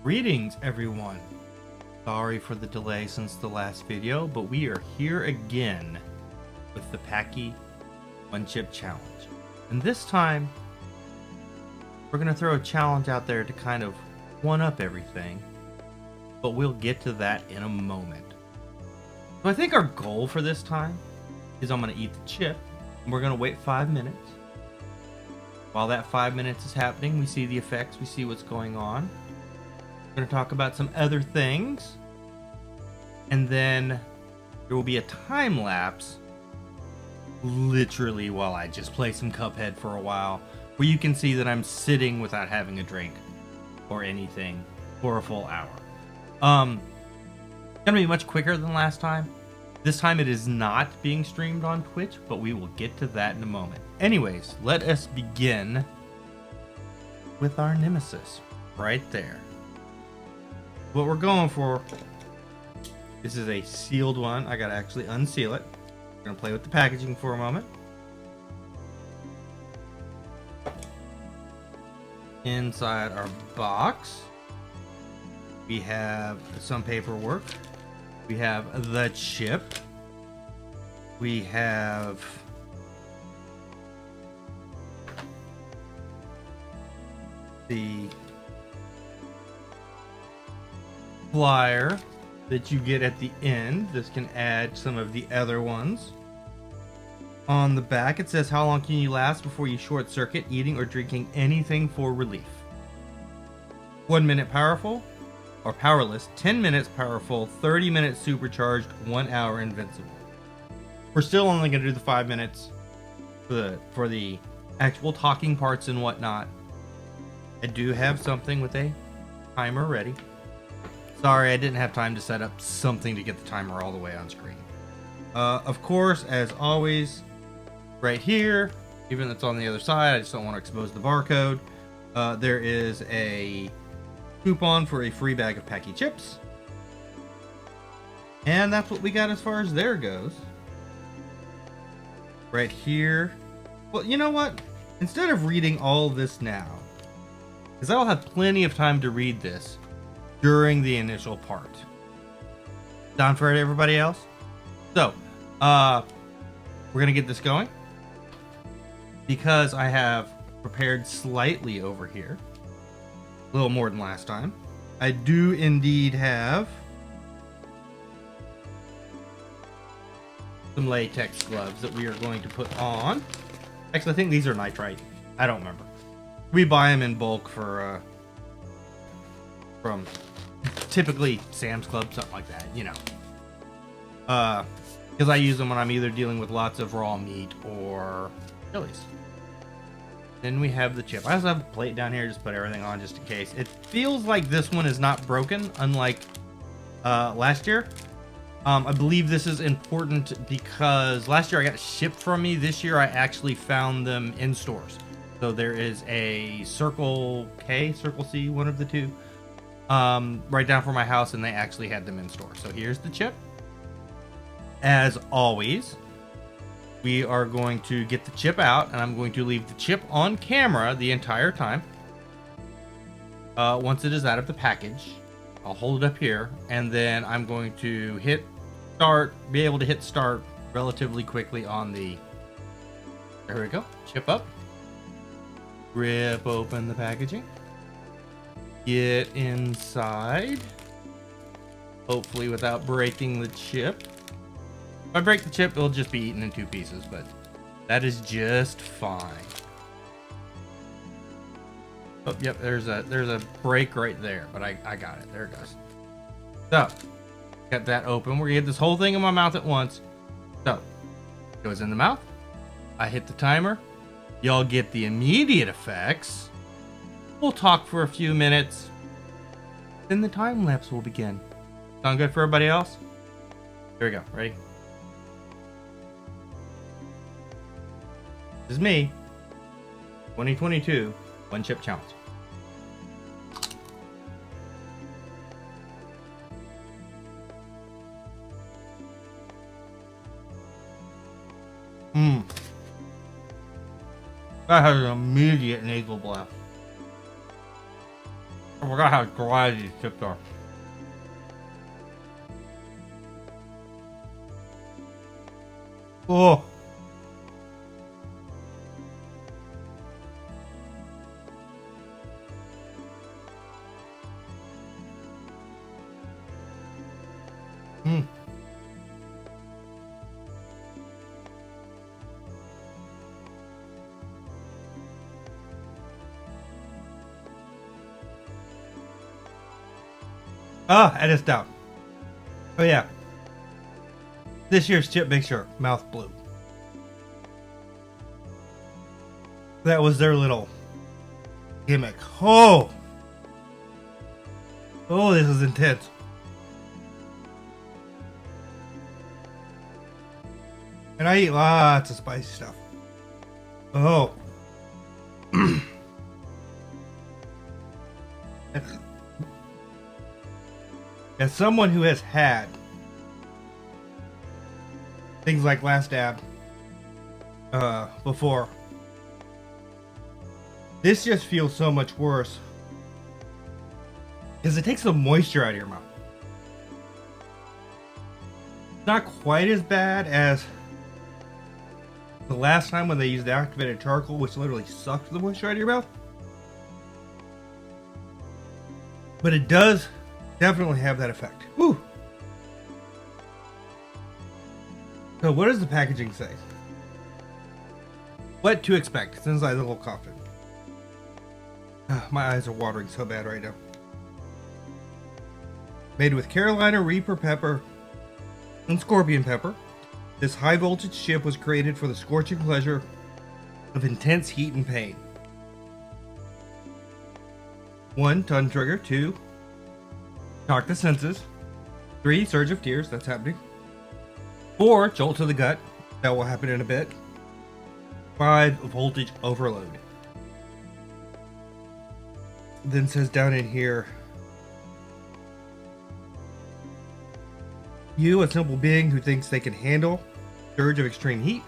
Greetings, everyone. Sorry for the delay since the last video, but we are here again with the Packy One Chip Challenge. And this time, we're going to throw a challenge out there to kind of one-up everything, but we'll get to that in a moment. So I think our goal for this time is I'm going to eat the chip, and we're going to wait 5 minutes. While that 5 minutes is happening, we see the effects, we see what's going on. We're going to talk about some other things, and then there will be a time lapse literally while I just play some Cuphead for a while, where you can see that I'm sitting without having a drink or anything for a full hour. Gonna be much quicker than last time. This time it is not being streamed on Twitch, but we will get to that in a moment. Anyways, let us begin with our nemesis right there. What we're going for, this is a sealed one. I gotta actually unseal it. We're gonna play with the packaging for a moment. Inside our box, we have some paperwork. We have the chip. We have the flyer that you get at the end. This can add some of the other ones. On the back it says, how long can you last before you short circuit eating or drinking anything for relief? 1 minute powerful or powerless, 10 minutes powerful, 30 minutes supercharged, 1 hour invincible. We're still only going to do the 5 minutes for the actual talking parts and whatnot. I do have something with a timer ready. Sorry, I didn't have time to set up something to get the timer all the way on screen. Of course, as always, right here, even though it's on the other side, I just don't want to expose the barcode. There is a coupon for a free bag of Packy chips. And that's what we got as far as there goes. Right here. Well, you know what? Instead of reading all this now, because I'll have plenty of time to read this during the initial part. Down for it, everybody else? So, we're gonna get this going. Because I have prepared slightly over here. A little more than last time. I do indeed have some latex gloves that we are going to put on. Actually, I think these are nitrite. I don't remember. We buy them in bulk for, from typically Sam's Club, something like that, you know. Because I use them when I'm either dealing with lots of raw meat or chilies. Then we have the chip. I also have the plate down here, just put everything on just in case. It feels like this one is not broken, unlike last year. I believe this is important because last year I got shipped from me. This year I actually found them in stores. So there is a Circle K, Circle C, one of the two, right down from my house, and they actually had them in store. So here's the chip. As always, we are going to get the chip out, and I'm going to leave the chip on camera the entire time. Once it is out of the package, I'll hold it up here, and then I'm going to hit start, be able to hit start relatively quickly on the, there we go, chip up. Rip open the packaging. Get inside. Hopefully without breaking the chip. If I break the chip, it'll just be eaten in 2 pieces, but that is just fine. Oh, yep, there's a break right there, but I got it. There it goes. So, got that open. We're gonna get this whole thing in my mouth at once. So, it goes in the mouth. I hit the timer. Y'all get the immediate effects. We'll talk for a few minutes. Then the time lapse will begin. Sound good for everybody else? Here we go. Ready? This is me. 2022 One Chip Challenge. That has an immediate nasal blast. I forgot how dry these chips are. Oh. Mm. Ah, and it's down. Oh yeah. This year's chip makes your mouth blue. That was their little gimmick. Oh! Oh, this is intense. And I eat lots of spicy stuff. Oh. As someone who has had things like Last Dab before, this just feels so much worse because it takes the moisture out of your mouth. Not quite as bad as the last time when they used the activated charcoal, which literally sucked the moisture out of your mouth. But it does definitely have that effect. Woo! So what does the packaging say? What to expect? It's inside the little coffin. My eyes are watering so bad right now. Made with Carolina Reaper pepper and scorpion pepper, this high voltage chip was created for the scorching pleasure of intense heat and pain. 1. Ton trigger. 2. Shock the senses. 3. Surge of tears. That's happening. 4. Jolt to the gut. That will happen in a bit. 5. Voltage overload. Then says down in here, you, a simple being who thinks they can handle surge of extreme heat.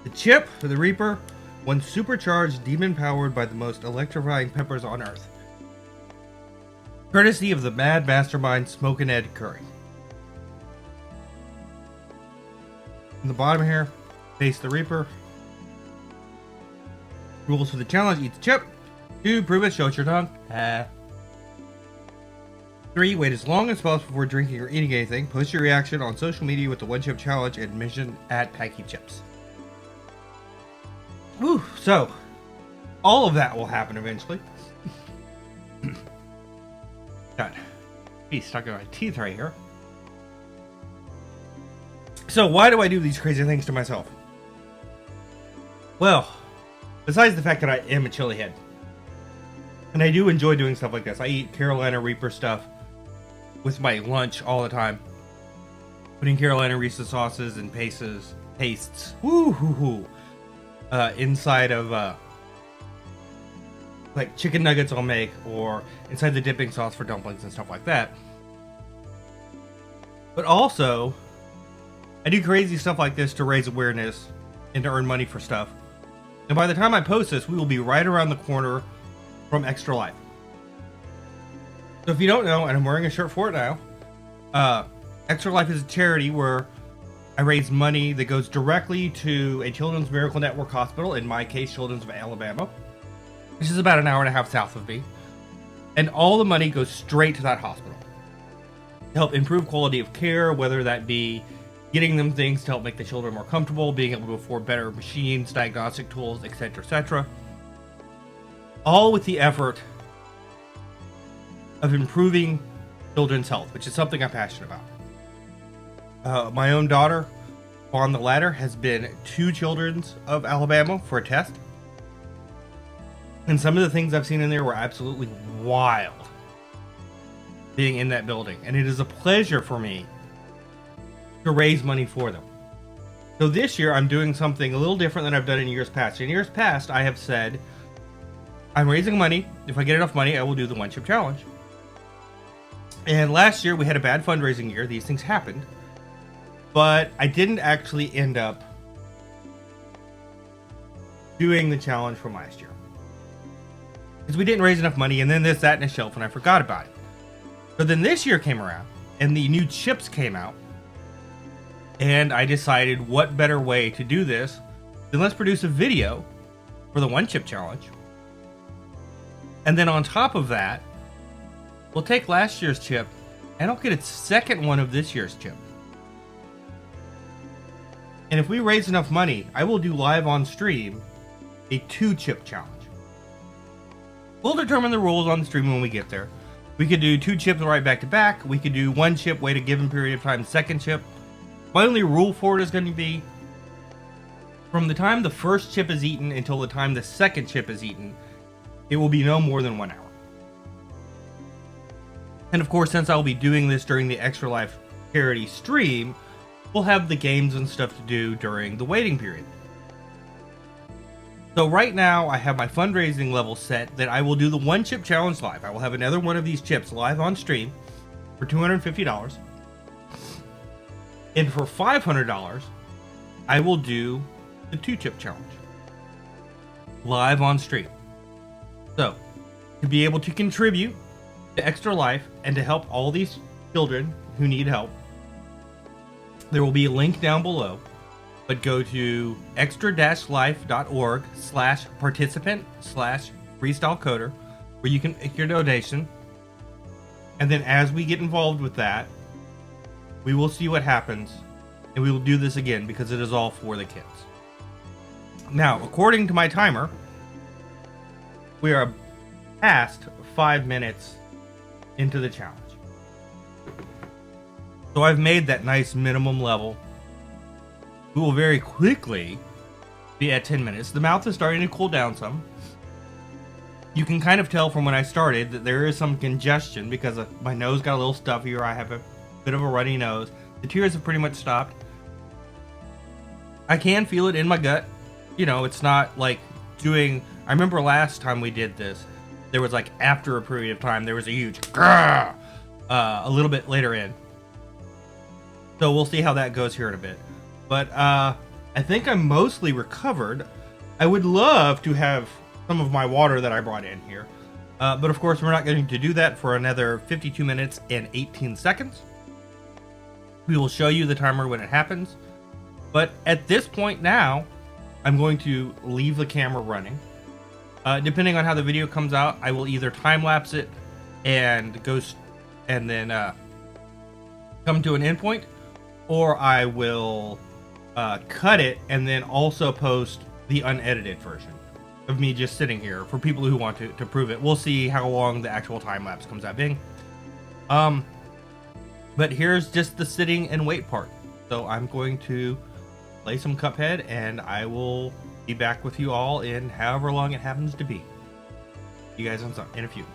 The chip for the Reaper, one supercharged demon powered by the most electrifying peppers on Earth. Courtesy of the mad mastermind Smoke and Ed Curry. In the bottom here, face the Reaper. Rules for the challenge: eat the chip. 2. Prove it, show it your tongue. 3. Wait as long as possible before drinking or eating anything. Post your reaction on social media with the One Chip Challenge and mention at Packy Chips. Woo! So, all of that will happen eventually. Got me stuck in my teeth right here. So, why do I do these crazy things to myself? Well, besides the fact that I am a chili head. And I do enjoy doing stuff like this. I eat Carolina Reaper stuff with my lunch all the time. Putting Carolina Reaper sauces and pastes, inside of like chicken nuggets I'll make, or inside the dipping sauce for dumplings and stuff like that. But also, I do crazy stuff like this to raise awareness and to earn money for stuff. And by the time I post this, we will be right around the corner from Extra Life. So if you don't know, and I'm wearing a shirt for it now, Extra Life is a charity where I raise money that goes directly to a Children's Miracle Network hospital, in my case, Children's of Alabama, which is about an hour and a half south of me. And all the money goes straight to that hospital to help improve quality of care, whether that be getting them things to help make the children more comfortable, being able to afford better machines, diagnostic tools, etc., etc. All with the effort of improving children's health, which is something I'm passionate about. My own daughter, on the ladder, has been to Children's of Alabama for a test. And some of the things I've seen in there were absolutely wild, being in that building. And it is a pleasure for me to raise money for them. So this year, I'm doing something a little different than I've done in years past. In years past, I have said, I'm raising money. If I get enough money, I will do the One Chip Challenge. And last year, we had a bad fundraising year. These things happened. But I didn't actually end up doing the challenge from last year. because we didn't raise enough money, and then this sat in a shelf and I forgot about it. So then this year came around and the new chips came out, and I decided what better way to do this than let's produce a video for the 1 chip challenge. And then on top of that, we'll take last year's chip and I'll get its second one of this year's chip. And if we raise enough money, I will do live on stream a 2 chip challenge. We'll determine the rules on the stream when we get there. We could do 2 chips right back to back. We could do 1 chip, wait a given period of time, second chip. My only rule for it is going to be from the time the first chip is eaten until the time the second chip is eaten, it will be no more than 1 hour. And of course, since I'll be doing this during the Extra Life charity stream, we'll have the games and stuff to do during the waiting period. So right now, I have my fundraising level set that I will do the 1 chip challenge live. I will have another one of these chips live on stream for $250. And for $500, I will do the 2 chip challenge live on stream. So, to be able to contribute to Extra Life and to help all these children who need help, there will be a link down below. But go to extra-life.org/participant/freestylecoder where you can make your donation. And then as we get involved with that, we will see what happens. And we will do this again because it is all for the kids. Now, according to my timer, we are past 5 minutes into the challenge. So I've made that nice minimum level. We will very quickly be at 10 minutes. The mouth is starting to cool down some. You can kind of tell from when I started that there is some congestion because my nose got a little stuffy, or I have a bit of a runny nose. The tears have pretty much stopped. I can feel it in my gut. You know, it's not like doing... I remember last time we did this, there was like after a period of time, there was a huge grrr, a little bit later in. So we'll see how that goes here in a bit. But I think I'm mostly recovered. I would love to have some of my water that I brought in here. But of course, we're not going to do that for another 52 minutes and 18 seconds. We will show you the timer when it happens. But at this point now, I'm going to leave the camera running. Depending on how the video comes out, I will either time-lapse it and go and then come to an endpoint, or I will cut it and then also post the unedited version of me just sitting here for people who want to prove it. We'll see how long the actual time lapse comes out being. But here's just the sitting and wait part. So I'm going to play some Cuphead and I will be back with you all in however long it happens to be. You guys in a few.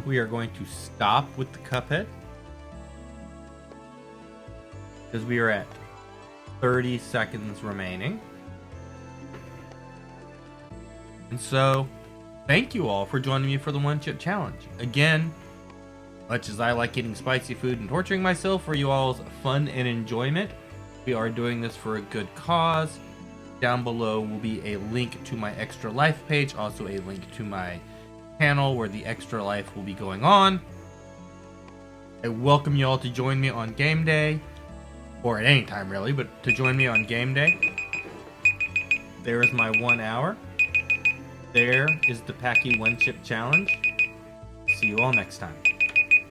we are going to stop with the Cuphead. Because we are at 30 seconds remaining. And so, thank you all for joining me for the One Chip Challenge. Again, much as I like eating spicy food and torturing myself for you all's fun and enjoyment, we are doing this for a good cause. Down below will be a link to my Extra Life page, also a link to my channel where the Extra Life will be going on. I welcome you all to join me on game day, or at any time really, but to join me on game day. There is my 1 hour. There is the Packy One Chip Challenge. See you all next time.